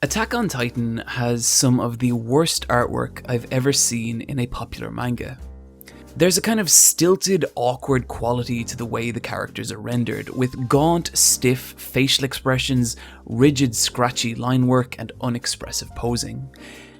Attack on Titan has some of the worst artwork I've ever seen in a popular manga. There's a kind of stilted, awkward quality to the way the characters are rendered, with gaunt, stiff facial expressions, rigid, scratchy line work, and unexpressive posing.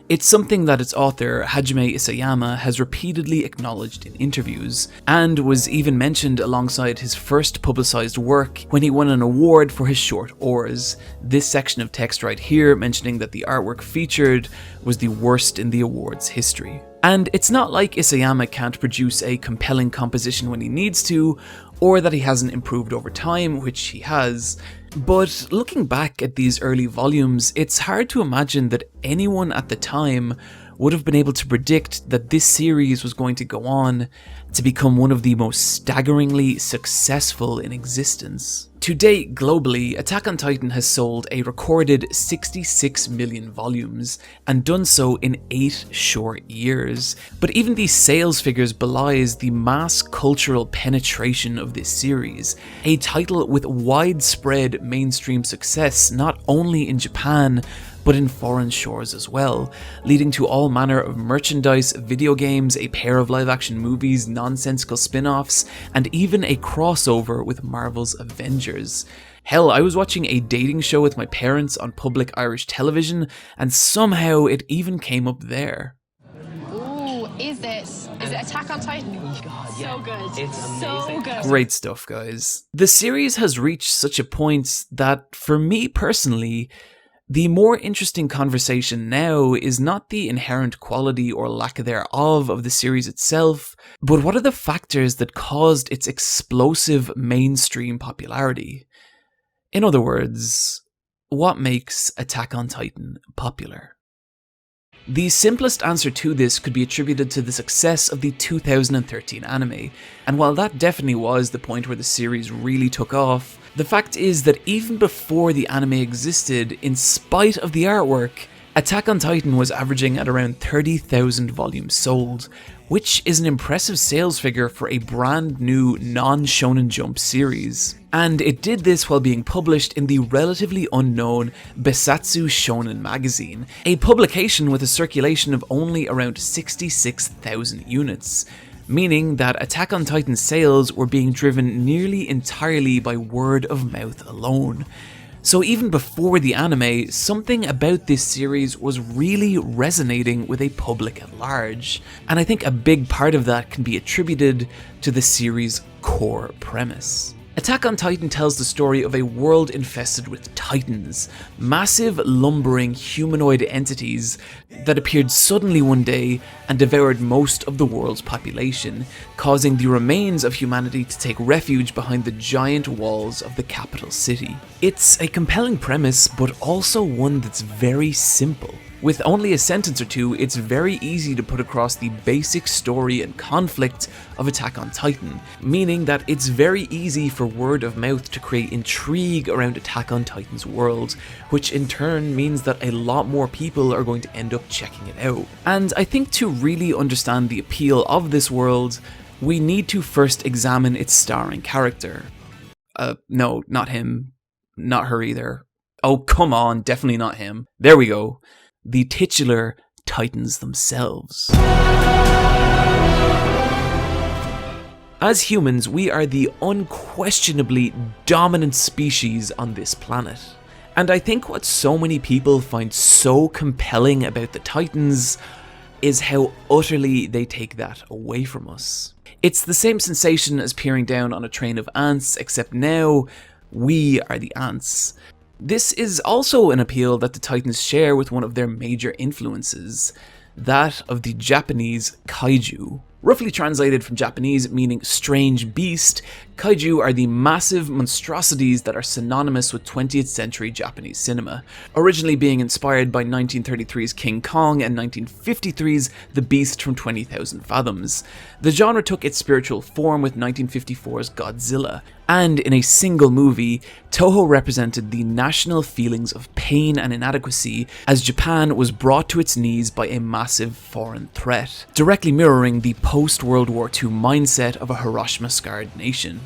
It's something that its author, Hajime Isayama, has repeatedly acknowledged in interviews, and was even mentioned alongside his first publicised work when he won an award for his short Oars. This section of text right here mentioning that the artwork featured was the worst in the award's history. And it's not like Isayama can't produce a compelling composition when he needs to, or that he hasn't improved over time, which he has. But looking back at these early volumes, it's hard to imagine that anyone at the time would have been able to predict that this series was going to go on to become one of the most staggeringly successful in existence. To date, globally, Attack on Titan has sold a recorded 66 million volumes, and done so in 8 short years. But even these sales figures belies the mass cultural penetration of this series, a title with widespread mainstream success not only in Japan, but in foreign shores as well, leading to all manner of merchandise, video games, a pair of live-action movies, nonsensical spin-offs, and even a crossover with Marvel's Avengers. Hell, I was watching a dating show with my parents on public Irish television, and somehow it even came up there. Ooh, is it Attack on Titan? God, So yeah. good. It's So amazing. good. Great stuff, guys. The series has reached such a point that, for me personally, the more interesting conversation now is not the inherent quality or lack thereof of the series itself, but what are the factors that caused its explosive mainstream popularity? In other words, what makes Attack on Titan popular? The simplest answer to this could be attributed to the success of the 2013 anime, and while that definitely was the point where the series really took off, the fact is that even before the anime existed, in spite of the artwork, Attack on Titan was averaging at around 30,000 volumes sold, which is an impressive sales figure for a brand new non-Shonen Jump series. And it did this while being published in the relatively unknown Besatsu Shonen magazine, a publication with a circulation of only around 66,000 units, meaning that Attack on Titan sales were being driven nearly entirely by word of mouth alone. So even before the anime, something about this series was really resonating with a public at large, and I think a big part of that can be attributed to the series' core premise. Attack on Titan tells the story of a world infested with titans, massive lumbering humanoid entities that appeared suddenly one day and devoured most of the world's population, causing the remains of humanity to take refuge behind the giant walls of the capital city. It's a compelling premise, but also one that's very simple. With only a sentence or two, it's very easy to put across the basic story and conflict of Attack on Titan, meaning that it's very easy for word of mouth to create intrigue around Attack on Titan's world, which in turn means that a lot more people are going to end up checking it out. And I think to really understand the appeal of this world, we need to first examine its starring character. No, not him. Not her either. Oh, come on, definitely not him. There we go. The titular Titans themselves. As humans, we are the unquestionably dominant species on this planet. And I think what so many people find so compelling about the Titans is how utterly they take that away from us. It's the same sensation as peering down on a train of ants, except now we are the ants. This is also an appeal that the Titans share with one of their major influences, that of the Japanese kaiju. Roughly translated from Japanese meaning strange beast, kaiju are the massive monstrosities that are synonymous with 20th century Japanese cinema, originally being inspired by 1933's King Kong and 1953's The Beast from 20,000 Fathoms. The genre took its spiritual form with 1954's Godzilla, and in a single movie, Toho represented the national feelings of pain and inadequacy as Japan was brought to its knees by a massive foreign threat, directly mirroring the post-World War II mindset of a Hiroshima-scarred nation.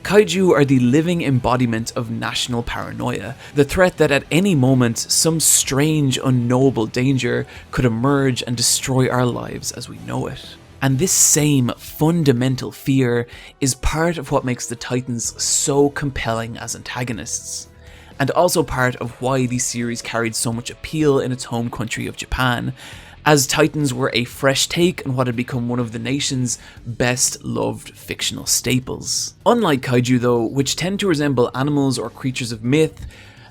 Kaiju are the living embodiment of national paranoia, the threat that at any moment some strange, unknowable danger could emerge and destroy our lives as we know it. And this same fundamental fear is part of what makes the Titans so compelling as antagonists, and also part of why the series carried so much appeal in its home country of Japan, as Titans were a fresh take on what had become one of the nation's best loved fictional staples. Unlike Kaiju though, which tend to resemble animals or creatures of myth,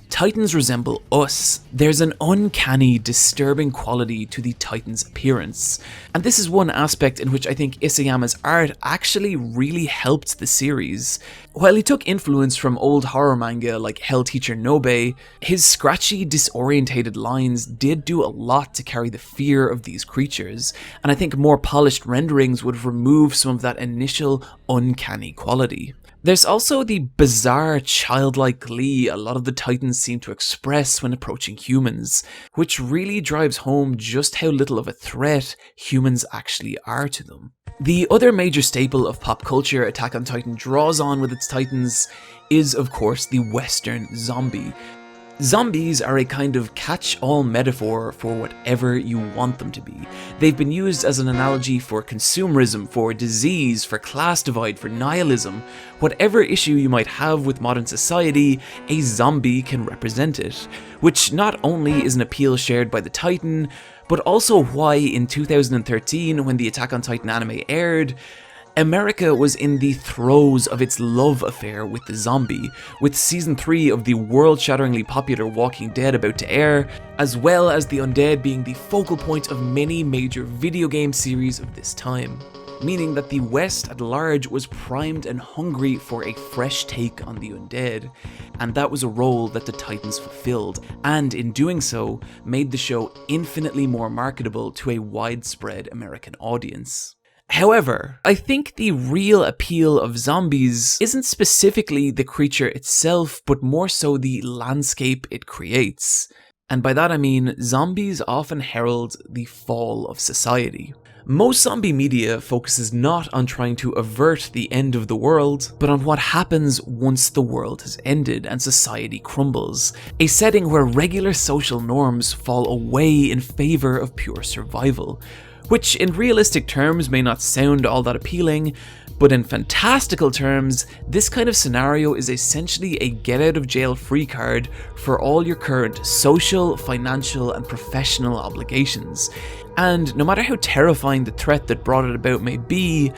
Titans resemble us. There's an uncanny, disturbing quality to the Titans' appearance, and this is one aspect in which I think Isayama's art actually really helped the series. While he took influence from old horror manga like Hell Teacher Nobe, his scratchy, disorientated lines did do a lot to carry the fear of these creatures, and I think more polished renderings would remove some of that initial uncanny quality. There's also the bizarre childlike glee a lot of the Titans seem to express when approaching humans, which really drives home just how little of a threat humans actually are to them. The other major staple of pop culture Attack on Titan draws on with its Titans is, of course, the Western zombie. Zombies are a kind of catch-all metaphor for whatever you want them to be. They've been used as an analogy for consumerism, for disease, for class divide, for nihilism. Whatever issue you might have with modern society, a zombie can represent it. Which not only is an appeal shared by the Titan, but also why in 2013, when the Attack on Titan anime aired, America was in the throes of its love affair with the zombie, with season 3 of the world-shatteringly popular Walking Dead about to air, as well as the undead being the focal point of many major video game series of this time. Meaning that the West at large was primed and hungry for a fresh take on the undead, and that was a role that the Titans fulfilled, and in doing so, made the show infinitely more marketable to a widespread American audience. However, I think the real appeal of zombies isn't specifically the creature itself, but more so the landscape it creates. And by that I mean, zombies often herald the fall of society. Most zombie media focuses not on trying to avert the end of the world, but on what happens once the world has ended and society crumbles. A setting where regular social norms fall away in favor of pure survival. Which in realistic terms may not sound all that appealing, but in fantastical terms, this kind of scenario is essentially a get-out-of-jail-free card for all your current social, financial, and professional obligations. And no matter how terrifying the threat that brought it about may be,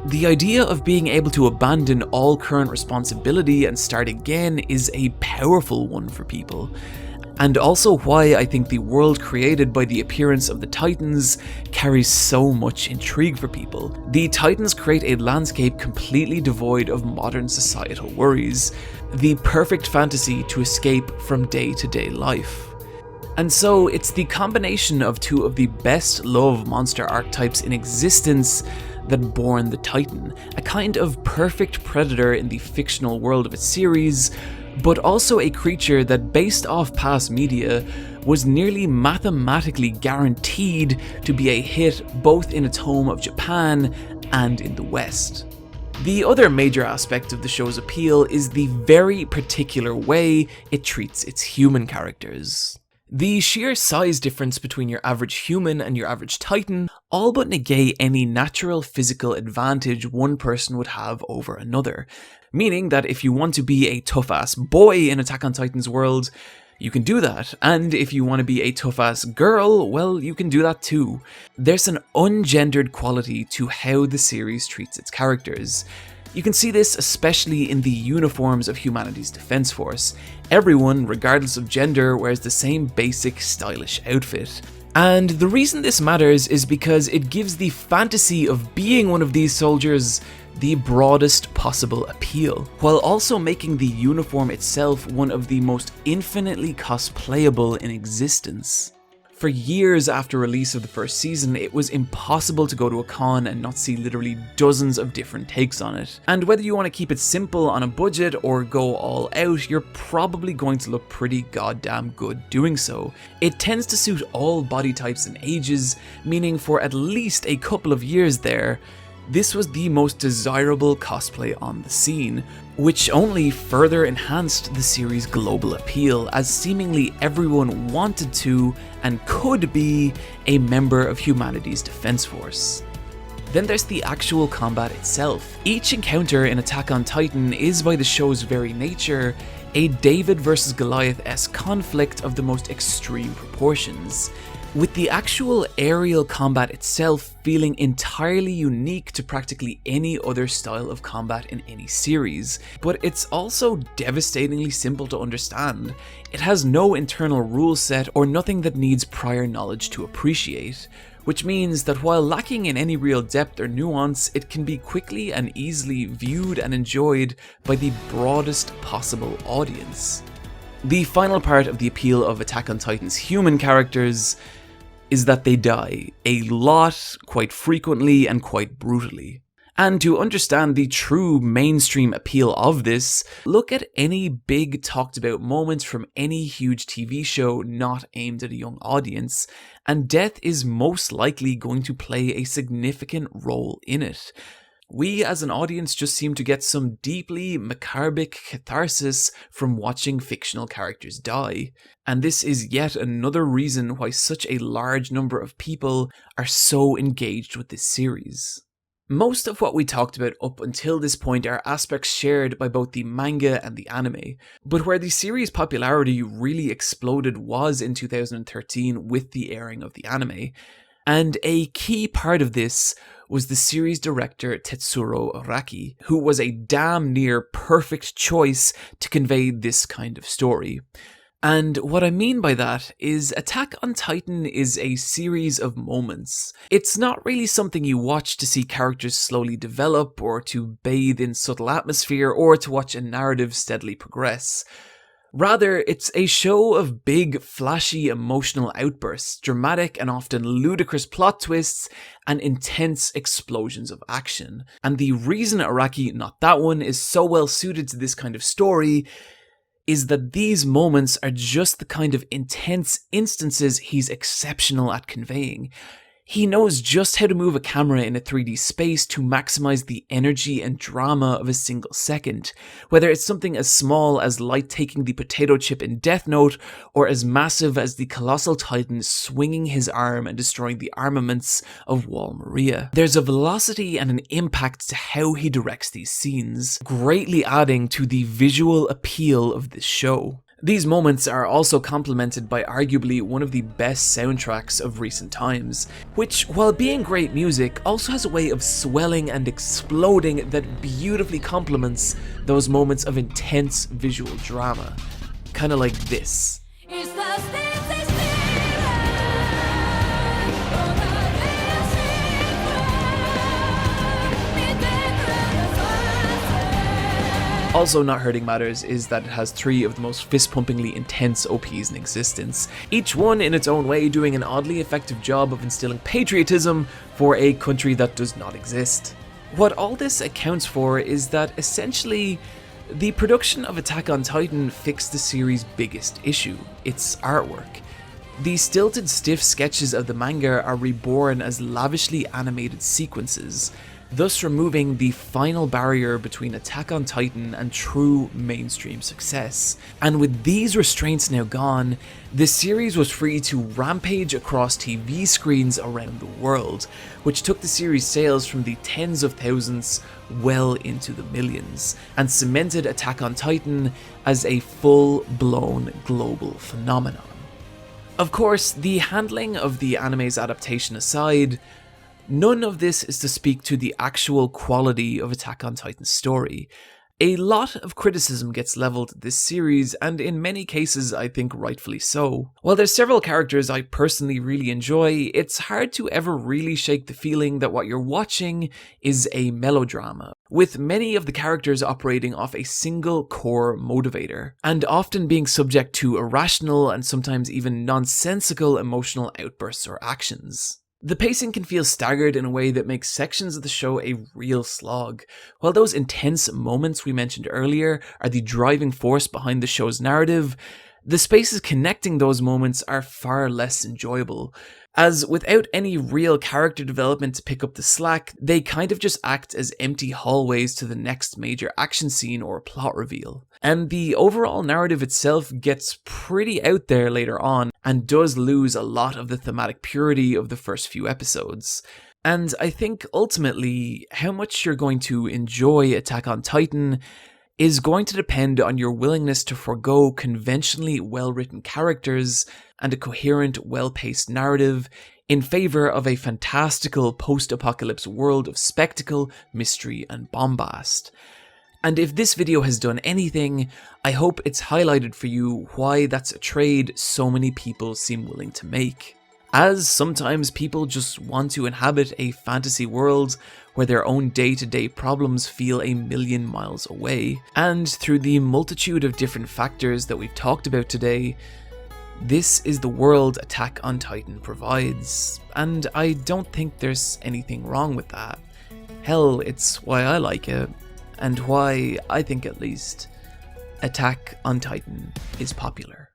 the idea of being able to abandon all current responsibility and start again is a powerful one for people. And also why I think the world created by the appearance of the Titans carries so much intrigue for people. The Titans create a landscape completely devoid of modern societal worries, the perfect fantasy to escape from day-to-day life. And so it's the combination of two of the best loved monster archetypes in existence that born the Titan, a kind of perfect predator in the fictional world of its series, but also a creature that, based off past media, was nearly mathematically guaranteed to be a hit both in its home of Japan and in the West. The other major aspect of the show's appeal is the very particular way it treats its human characters. The sheer size difference between your average human and your average Titan all but negate any natural physical advantage one person would have over another. Meaning that if you want to be a tough-ass boy in Attack on Titan's world, you can do that. And if you want to be a tough-ass girl, well, you can do that too. There's an ungendered quality to how the series treats its characters. You can see this especially in the uniforms of humanity's defense force. Everyone, regardless of gender, wears the same basic stylish outfit. And the reason this matters is because it gives the fantasy of being one of these soldiers the broadest possible appeal, while also making the uniform itself one of the most infinitely cosplayable in existence. For years after release of the first season, it was impossible to go to a con and not see literally dozens of different takes on it. And whether you want to keep it simple on a budget or go all out, you're probably going to look pretty goddamn good doing so. It tends to suit all body types and ages, meaning for at least a couple of years there, This was the most desirable cosplay on the scene, which only further enhanced the series' global appeal, as seemingly everyone wanted to and could be a member of humanity's defense force. Then there's the actual combat itself. Each encounter in Attack on Titan is, by the show's very nature, a David versus Goliath-esque conflict of the most extreme proportions, with the actual aerial combat itself feeling entirely unique to practically any other style of combat in any series. But it's also devastatingly simple to understand. It has no internal rule set or nothing that needs prior knowledge to appreciate, which means that while lacking in any real depth or nuance, it can be quickly and easily viewed and enjoyed by the broadest possible audience. The final part of the appeal of Attack on Titan's human characters is that they die a lot, quite frequently, and quite brutally. And to understand the true mainstream appeal of this, look at any big talked about moments from any huge TV show not aimed at a young audience, and death is most likely going to play a significant role in it. We as an audience just seem to get some deeply macabric catharsis from watching fictional characters die, and this is yet another reason why such a large number of people are so engaged with this series. Most of what we talked about up until this point are aspects shared by both the manga and the anime, but where the series' popularity really exploded was in 2013 with the airing of the anime, and a key part of this was the series director Tetsuro Araki, who was a damn near perfect choice to convey this kind of story. And what I mean by that is Attack on Titan is a series of moments. It's not really something you watch to see characters slowly develop, or to bathe in subtle atmosphere, or to watch a narrative steadily progress. Rather, it's a show of big, flashy, emotional outbursts, dramatic and often ludicrous plot twists, and intense explosions of action. And the reason Araki, not that one, is so well suited to this kind of story is that these moments are just the kind of intense instances he's exceptional at conveying. He knows just how to move a camera in a 3D space to maximize the energy and drama of a single second, whether it's something as small as Light taking the potato chip in Death Note, or as massive as the colossal Titan swinging his arm and destroying the armaments of Wall Maria. There's a velocity and an impact to how he directs these scenes, greatly adding to the visual appeal of this show. These moments are also complemented by arguably one of the best soundtracks of recent times, which, while being great music, also has a way of swelling and exploding that beautifully complements those moments of intense visual drama. Kinda like this. Also not hurting matters is that it has 3 of the most fist-pumpingly intense OPs in existence, each one in its own way doing an oddly effective job of instilling patriotism for a country that does not exist. What all this accounts for is that essentially the production of Attack on Titan fixed the series' biggest issue, its artwork. The stilted, stiff sketches of the manga are reborn as lavishly animated sequences, thus removing the final barrier between Attack on Titan and true mainstream success. And with these restraints now gone, the series was free to rampage across TV screens around the world, which took the series' sales from the tens of thousands well into the millions, and cemented Attack on Titan as a full-blown global phenomenon. Of course, the handling of the anime's adaptation aside, none of this is to speak to the actual quality of Attack on Titan's story. A lot of criticism gets leveled at this series, and in many cases I think rightfully so. While there's several characters I personally really enjoy, it's hard to ever really shake the feeling that what you're watching is a melodrama, with many of the characters operating off a single core motivator, and often being subject to irrational and sometimes even nonsensical emotional outbursts or actions. The pacing can feel staggered in a way that makes sections of the show a real slog. While those intense moments we mentioned earlier are the driving force behind the show's narrative, the spaces connecting those moments are far less enjoyable, as without any real character development to pick up the slack, they kind of just act as empty hallways to the next major action scene or plot reveal. And the overall narrative itself gets pretty out there later on, and does lose a lot of the thematic purity of the first few episodes. And I think ultimately, how much you're going to enjoy Attack on Titan is going to depend on your willingness to forego conventionally well-written characters and a coherent, well-paced narrative in favor of a fantastical post-apocalypse world of spectacle, mystery, and bombast. And if this video has done anything, I hope it's highlighted for you why that's a trade so many people seem willing to make. As sometimes people just want to inhabit a fantasy world where their own day-to-day problems feel a million miles away, and through the multitude of different factors that we've talked about today, this is the world Attack on Titan provides, and I don't think there's anything wrong with that. Hell, it's why I like it, and why I think at least Attack on Titan is popular.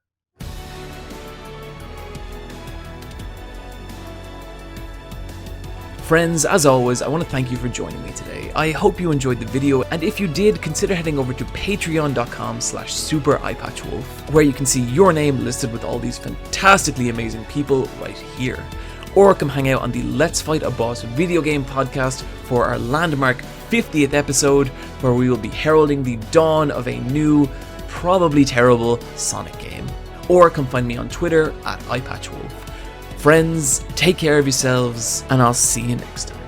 Friends, as always, I want to thank you for joining me today. I hope you enjoyed the video, and if you did, consider heading over to patreon.com/supereyepatchwolf, where you can see your name listed with all these fantastically amazing people right here. Or come hang out on the Let's Fight a Boss video game podcast for our landmark 50th episode, where we will be heralding the dawn of a new, probably terrible Sonic game. Or come find me on Twitter @eyepatchwolf. Friends, take care of yourselves, and I'll see you next time.